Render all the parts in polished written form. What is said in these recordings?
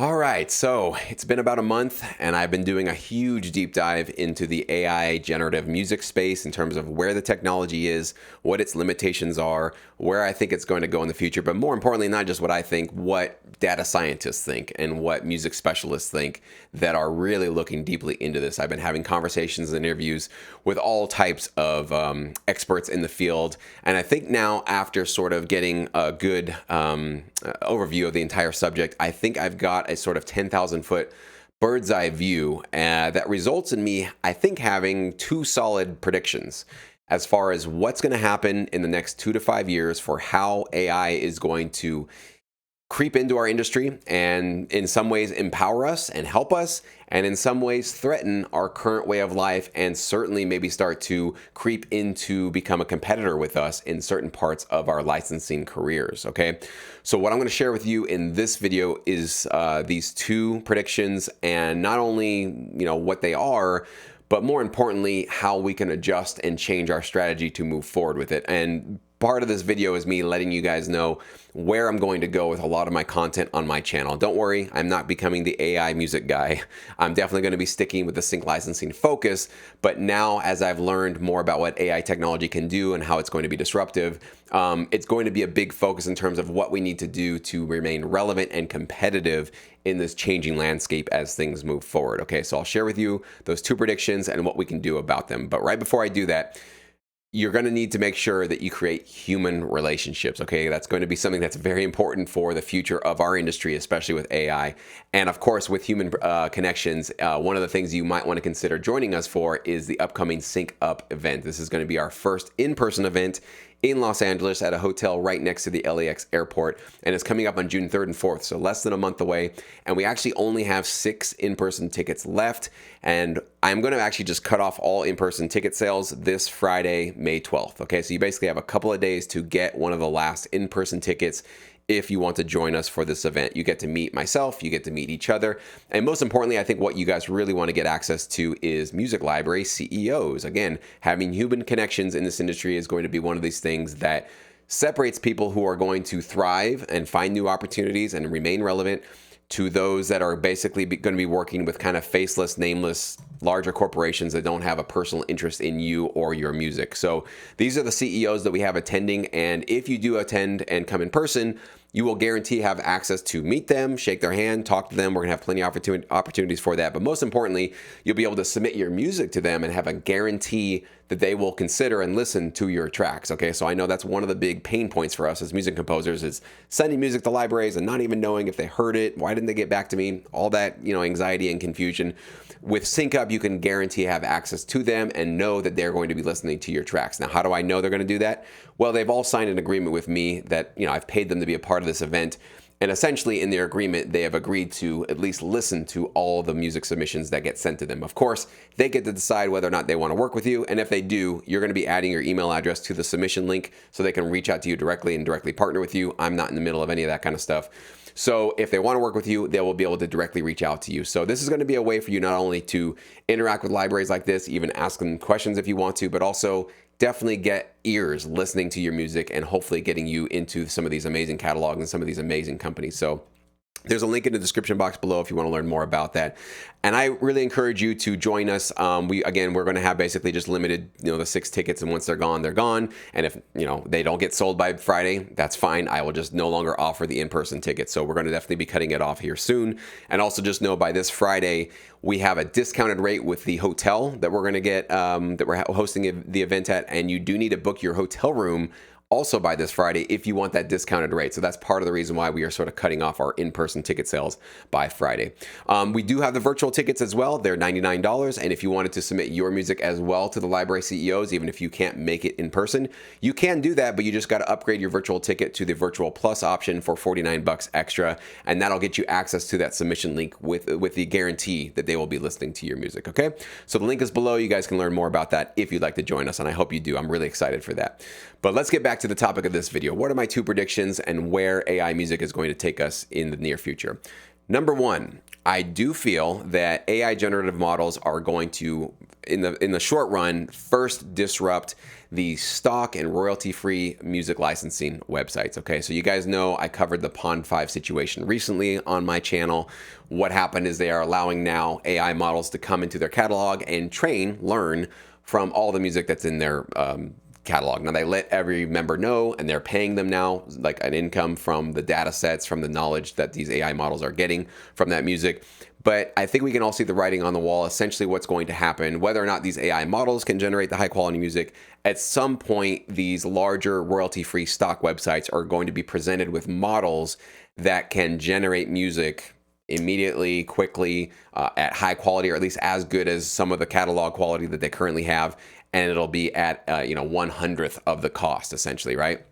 All right, so it's been about a month, and I've been doing a huge deep dive into the AI generative music space in terms of where the technology is, what its limitations are, where I think it's going to go in the future, but more importantly, not just what I think, what data scientists think and what music specialists think that are really looking deeply into this. I've been having conversations and interviews with all types of experts in the field, and I think now, after sort of getting a good overview of the entire subject, I think I've got a sort of 10,000 foot bird's eye view that results in me, I think, having two solid predictions as far as what's going to happen in the next 2 to 5 years for how AI is going to creep into our industry and in some ways empower us and help us, and in some ways threaten our current way of life and certainly maybe start to creep into become a competitor with us in certain parts of our licensing careers. Okay, so what I'm going to share with you in this video is these two predictions, and not only what they are, but more importantly how we can adjust and change our strategy to move forward with it. And part of this video is me letting you guys know where I'm going to go with a lot of my content on my channel. Don't worry, I'm not becoming the AI music guy. I'm definitely going to be sticking with the sync licensing focus, but now as I've learned more about what AI technology can do and how it's going to be disruptive, it's going to be a big focus in terms of what we need to do to remain relevant and competitive in this changing landscape as things move forward. Okay, so I'll share with you those two predictions and what we can do about them. But right before I do that, you're going to need to make sure that you create human relationships. Okay, that's going to be something that's very important for the future of our industry, especially with AI. And of course, with human connections, one of the things you might want to consider joining us for is the upcoming Sync Up event. This is going to be our first in-person event in Los Angeles at a hotel right next to the LAX airport, and it's coming up on June 3rd and 4th, so less than a month away. And we actually only have 6 in-person tickets left, and I'm going to actually just cut off all in-person ticket sales this Friday, May 12th. Okay, so you basically have a couple of days to get one of the last in-person tickets if you want to join us for this event. You get to meet myself, you get to meet each other, and most importantly, I think what you guys really want to get access to is music library CEOs. Again, having human connections in this industry is going to be one of these things that separates people who are going to thrive and find new opportunities and remain relevant to those that are basically going to be working with kind of faceless, nameless, larger corporations that don't have a personal interest in you or your music. So these are the CEOs that we have attending, and if you do attend and come in person, you will guarantee have access to meet them, shake their hand, talk to them. We're gonna have plenty of opportunities for that. But most importantly, you'll be able to submit your music to them and have a guarantee that they will consider and listen to your tracks. Okay, so I know that's one of the big pain points for us as music composers is sending music to libraries and not even knowing if they heard it. Why didn't they get back to me? All that, anxiety and confusion. With Sync Up, you can guarantee have access to them and know that they're going to be listening to your tracks. Now, how do I know they're going to do that? Well, they've all signed an agreement with me that, I've paid them to be a part of this event. And essentially in their agreement, they have agreed to at least listen to all the music submissions that get sent to them. Of course, they get to decide whether or not they want to work with you. And if they do, you're going to be adding your email address to the submission link so they can reach out to you directly and directly partner with you. I'm not in the middle of any of that kind of stuff. So if they want to work with you, they will be able to directly reach out to you. So this is going to be a way for you not only to interact with libraries like this, even ask them questions if you want to, but also definitely get ears listening to your music and hopefully getting you into some of these amazing catalogs and some of these amazing companies. So there's a link in the description box below if you want to learn more about that. And I really encourage you to join us. We're going to have basically just limited, the 6 tickets, and once they're gone, they're gone. And if, they don't get sold by Friday, that's fine. I will just no longer offer the in-person tickets. So we're going to definitely be cutting it off here soon. And also just know by this Friday, we have a discounted rate with the hotel that we're going to get, that we're hosting the event at. And you do need to book your hotel room also by this Friday if you want that discounted rate. So that's part of the reason why we are sort of cutting off our in-person ticket sales by Friday. We do have the virtual tickets as well. They're $99. And if you wanted to submit your music as well to the library CEOs, even if you can't make it in person, you can do that, but you just got to upgrade your virtual ticket to the Virtual Plus option for $49 extra. And that'll get you access to that submission link with the guarantee that they will be listening to your music. Okay. So the link is below. You guys can learn more about that if you'd like to join us. And I hope you do. I'm really excited for that. But let's get back to the topic of this video. What are my two predictions and where AI music is going to take us in the near future? Number one, I do feel that AI generative models are going to, in the short run, first disrupt the stock and royalty-free music licensing websites. Okay, so you guys know I covered the Pond 5 situation recently on my channel. What happened is they are allowing now AI models to come into their catalog and learn from all the music that's in their catalog. Now they let every member know, and they're paying them now like an income from the data sets, from the knowledge that these AI models are getting from that music. But I think we can all see the writing on the wall. Essentially what's going to happen, whether or not these AI models can generate the high quality music, at some point these larger royalty-free stock websites are going to be presented with models that can generate music immediately, quickly, at high quality, or at least as good as some of the catalog quality that they currently have, and it'll be at 1/100th of the cost, essentially, right?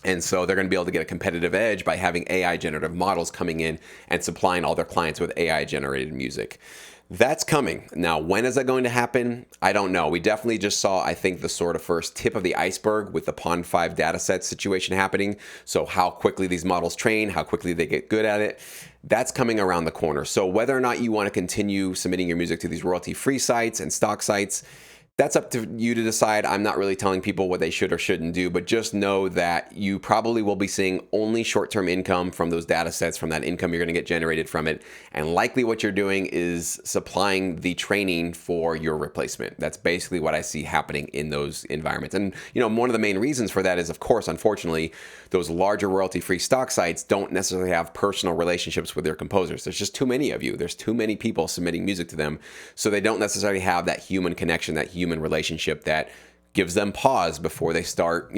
And so they're going to be able to get a competitive edge by having AI generative models coming in and supplying all their clients with AI generated music. That's coming. Now, when is that going to happen? I don't know. We definitely just saw, I think, the sort of first tip of the iceberg with the Pond 5 dataset situation happening. So how quickly these models train, how quickly they get good at it, that's coming around the corner. So whether or not you want to continue submitting your music to these royalty-free sites and stock sites, that's up to you to decide. I'm not really telling people what they should or shouldn't do, but just know that you probably will be seeing only short-term income from those data sets, from that income you're going to get generated from it. And likely what you're doing is supplying the training for your replacement. That's basically what I see happening in those environments. And one of the main reasons for that is, of course, unfortunately, those larger royalty-free stock sites don't necessarily have personal relationships with their composers. There's just too many of you. There's too many people submitting music to them. So they don't necessarily have that human connection, that human relationship that gives them pause before they start,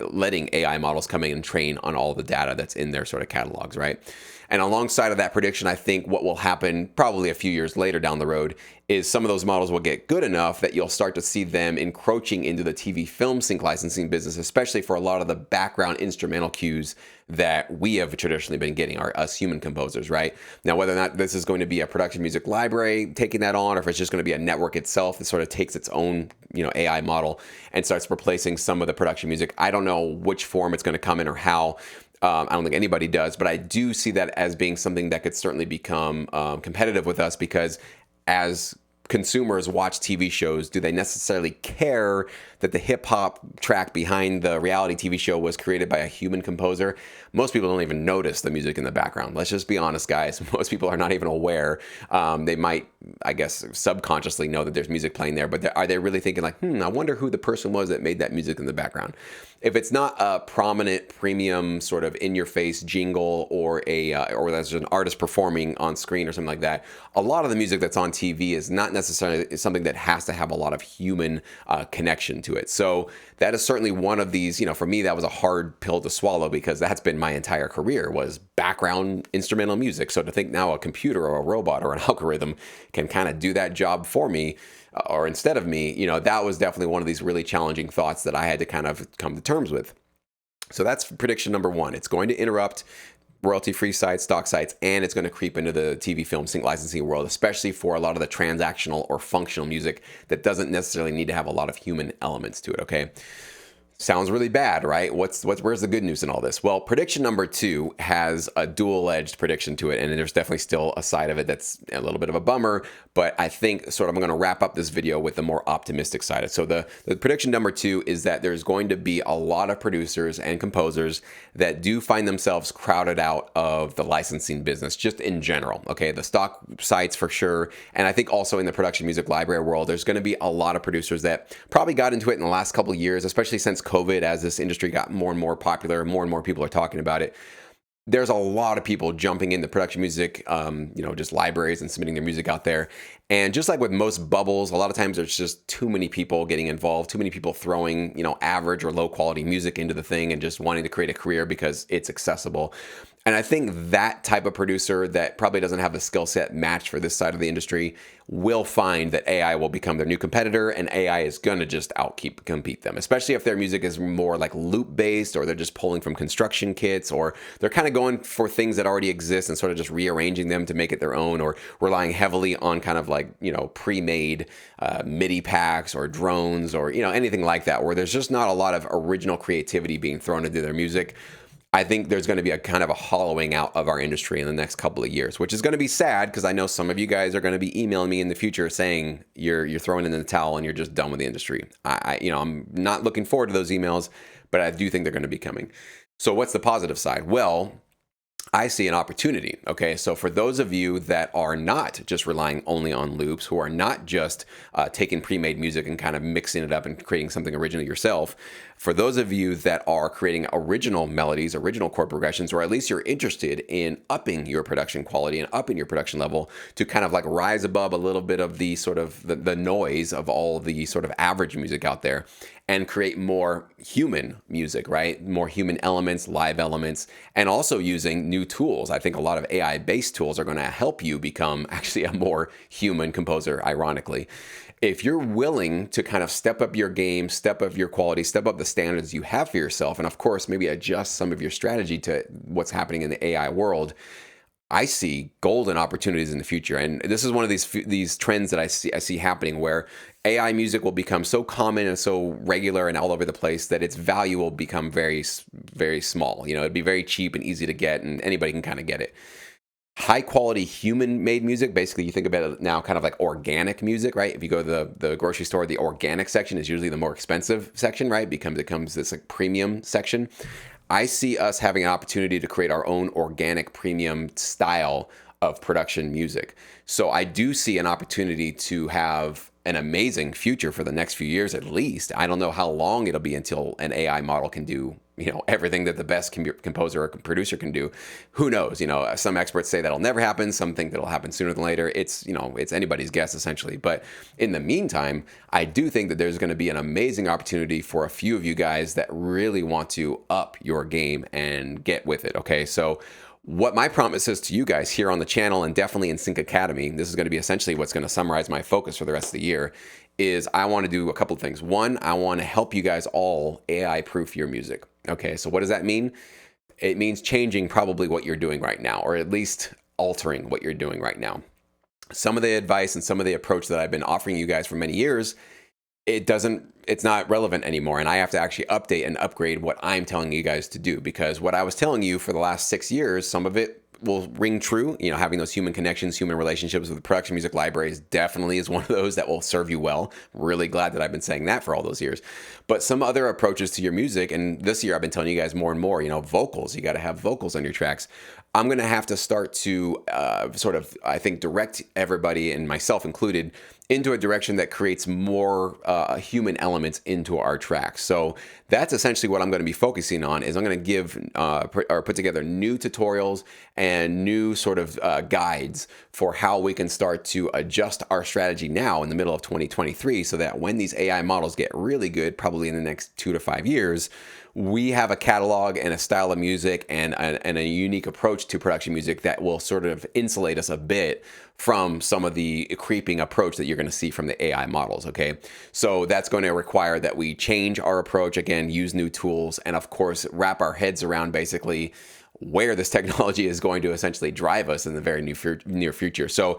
letting AI models come in and train on all the data that's in their sort of catalogs, right? And alongside of that prediction, I think what will happen probably a few years later down the road is some of those models will get good enough that you'll start to see them encroaching into the TV film sync licensing business, especially for a lot of the background instrumental cues that we have traditionally been getting, us human composers, right? Now, whether or not this is going to be a production music library taking that on, or if it's just going to be a network itself that sort of takes its own, AI model and starts replacing some of the production music, I don't know which form it's going to come in or how. I don't think anybody does, but I do see that as being something that could certainly become competitive with us, because as consumers watch TV shows, do they necessarily care that the hip hop track behind the reality TV show was created by a human composer? Most people don't even notice the music in the background. Let's just be honest, guys. Most people are not even aware. They might, I guess, subconsciously know that there's music playing there, but are they really thinking like, I wonder who the person was that made that music in the background? If it's not a prominent, premium, sort of in-your-face jingle, or or there's an artist performing on screen or something like that, a lot of the music that's on TV is not necessarily something that has to have a lot of human connection to it. So that is certainly one of these. For me, that was a hard pill to swallow, because that's been my entire career, was background instrumental music. So to think now a computer or a robot or an algorithm can kind of do that job for me, or instead of me, that was definitely one of these really challenging thoughts that I had to kind of come to terms with. So that's prediction number one. It's going to interrupt royalty-free sites, stock sites, and it's going to creep into the TV film sync licensing world, especially for a lot of the transactional or functional music that doesn't necessarily need to have a lot of human elements to it, okay? Sounds really bad, right? Where's the good news in all this? Well, prediction number two has a dual-edged prediction to it, and there's definitely still a side of it that's a little bit of a bummer, but I think I'm going to wrap up this video with the more optimistic side. So the prediction number two is that there's going to be a lot of producers and composers that do find themselves crowded out of the licensing business, just in general, okay? The stock sites for sure, and I think also in the production music library world, there's going to be a lot of producers that probably got into it in the last couple of years, especially since COVID, as this industry got more and more popular, more and more people are talking about it. There's a lot of people jumping into production music, just libraries and submitting their music out there. And just like with most bubbles, a lot of times there's just too many people getting involved, too many people throwing, average or low quality music into the thing and just wanting to create a career because it's accessible. And I think that type of producer that probably doesn't have the skill set matched for this side of the industry will find that AI will become their new competitor, and AI is going to just compete them, especially if their music is more like loop based, or they're just pulling from construction kits, or they're kind of going for things that already exist and sort of just rearranging them to make it their own, or relying heavily on kind of like, pre-made MIDI packs or drones or, anything like that, where there's just not a lot of original creativity being thrown into their music. I think there's going to be a kind of a hollowing out of our industry in the next couple of years, which is going to be sad because I know some of you guys are going to be emailing me in the future saying you're throwing in the towel and you're just done with the industry. I'm not looking forward to those emails, but I do think they're going to be coming. So what's the positive side? Well, I see an opportunity. Okay, so for those of you that are not just relying only on loops, who are not just taking pre-made music and kind of mixing it up and creating something original yourself, for those of you that are creating original melodies, original chord progressions, or at least you're interested in upping your production quality and upping your production level to kind of like rise above a little bit of the sort of the noise of all the sort of average music out there and create more human music, right? More human elements, live elements, and also using new tools. I think a lot of AI-based tools are going to help you become actually a more human composer, ironically. If you're willing to kind of step up your game, step up your quality, step up the standards you have for yourself, and of course, maybe adjust some of your strategy to what's happening in the AI world, I see golden opportunities in the future. And this is one of these trends that I see happening where AI music will become so common and so regular and all over the place that its value will become very, very small. It'd be very cheap and easy to get, and anybody can kind of get it. High quality human made music, basically you think about it now kind of like organic music, right? If you go to the grocery store, the organic section is usually the more expensive section, right? It becomes this like premium section. I see us having an opportunity to create our own organic premium style of production music. So I do see an opportunity to have an amazing future for the next few years at least. I don't know how long it'll be until an AI model can do everything that the best composer or producer can do. Who knows? Some experts say that'll never happen. Some think that'll happen sooner than later. It's anybody's guess essentially. But in the meantime, I do think that there's going to be an amazing opportunity for a few of you guys that really want to up your game and get with it. Okay, so what my promise is to you guys here on the channel and definitely in Sync Academy, this is going to be essentially what's going to summarize my focus for the rest of the year, is I want to do a couple of things. One, I want to help you guys all AI proof your music. Okay, so what does that mean? It means changing probably what you're doing right now, or at least altering what you're doing right now. Some of the advice and some of the approach that I've been offering you guys for many years, it's not relevant anymore. And I have to actually update and upgrade what I'm telling you guys to do, because what I was telling you for the last 6 years, some of it will ring true. Having those human connections, human relationships with the production music libraries definitely is one of those that will serve you well. Really glad that I've been saying that for all those years. But some other approaches to your music, and this year I've been telling you guys more and more, vocals, you got to have vocals on your tracks. I'm going to have to start to sort of, I think, direct everybody, and myself included, into a direction that creates more human elements into our tracks. So that's essentially what I'm going to be focusing on. Is I'm going to give or put together new tutorials and new sort of guides for how we can start to adjust our strategy now in the middle of 2023, so that when these AI models get really good, probably in the next 2 to 5 years, we have a catalog and a style of music and a unique approach to production music that will sort of insulate us a bit from some of the creeping approach that you're going to see from the AI models, okay? So that's going to require that we change our approach, again, use new tools, and of course, wrap our heads around basically where this technology is going to essentially drive us in the very near future. So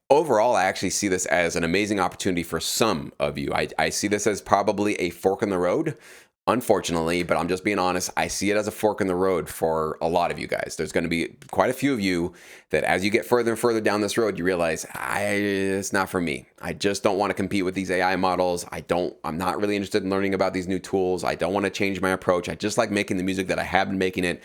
overall, I actually see this as an amazing opportunity for some of you. I see this as probably a fork in the road, unfortunately, but I'm just being honest. I see it as a fork in the road for a lot of you guys. There's going to be quite a few of you that as you get further and further down this road, you realize it's not for me. I just don't want to compete with these AI models. I'm not really interested in learning about these new tools. I don't want to change my approach. I just like making the music that I have been making it,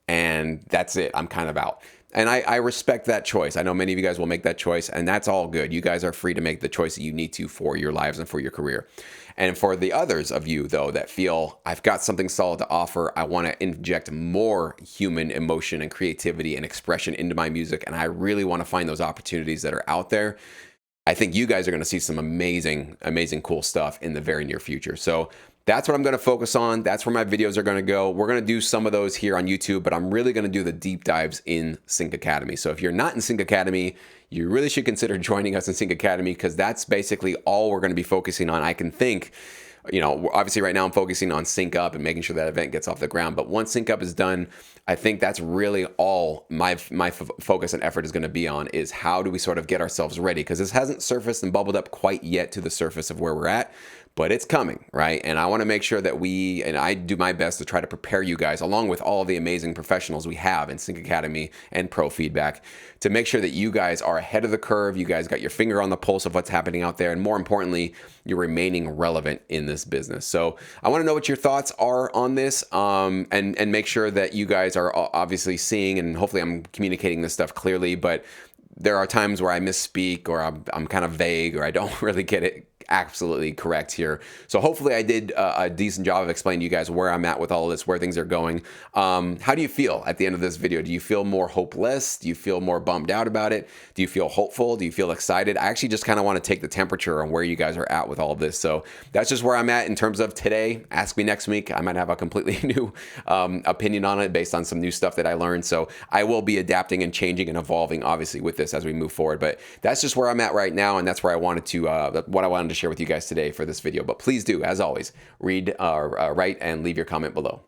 and that's it. I'm kind of out. And I respect that choice. I know many of you guys will make that choice, and that's all good. You guys are free to make the choice that you need to for your lives and for your career. And for the others of you, though, that feel I've got something solid to offer, I want to inject more human emotion and creativity and expression into my music, and I really want to find those opportunities that are out there, I think you guys are going to see some amazing, amazing cool stuff in the very near future. So that's what I'm going to focus on. That's where my videos are going to go. We're going to do some of those here on YouTube, but I'm really going to do the deep dives in Sync Academy. So if you're not in Sync Academy, you really should consider joining us in Sync Academy, because that's basically all we're going to be focusing on. I can think, obviously right now I'm focusing on Sync Up and making sure that event gets off the ground. But once Sync Up is done, I think that's really all my focus and effort is going to be on, is how do we sort of get ourselves ready? Because this hasn't surfaced and bubbled up quite yet to the surface of where we're at. but it's coming, right? And I want to make sure that I do my best to try to prepare you guys, along with all the amazing professionals we have in Sync Academy and Pro Feedback, to make sure that you guys are ahead of the curve. You guys got your finger on the pulse of what's happening out there. And more importantly, you're remaining relevant in this business. So I want to know what your thoughts are on this, and make sure that you guys are obviously seeing, and hopefully I'm communicating this stuff clearly, but there are times where I misspeak, or I'm kind of vague, or I don't really get it absolutely correct here. So hopefully I did a decent job of explaining to you guys where I'm at with all of this, where things are going. How do you feel at the end of this video? Do you feel more hopeless? Do you feel more bummed out about it? Do you feel hopeful? Do you feel excited? I actually just kind of want to take the temperature on where you guys are at with all of this. So that's just where I'm at in terms of today. Ask me next week. I might have a completely new opinion on it based on some new stuff that I learned. So I will be adapting and changing and evolving, obviously, with this as we move forward. But that's just where I'm at right now, and that's where I wanted to, what I wanted to share with you guys today for this video. But please do, as always, read, write, and leave your comment below.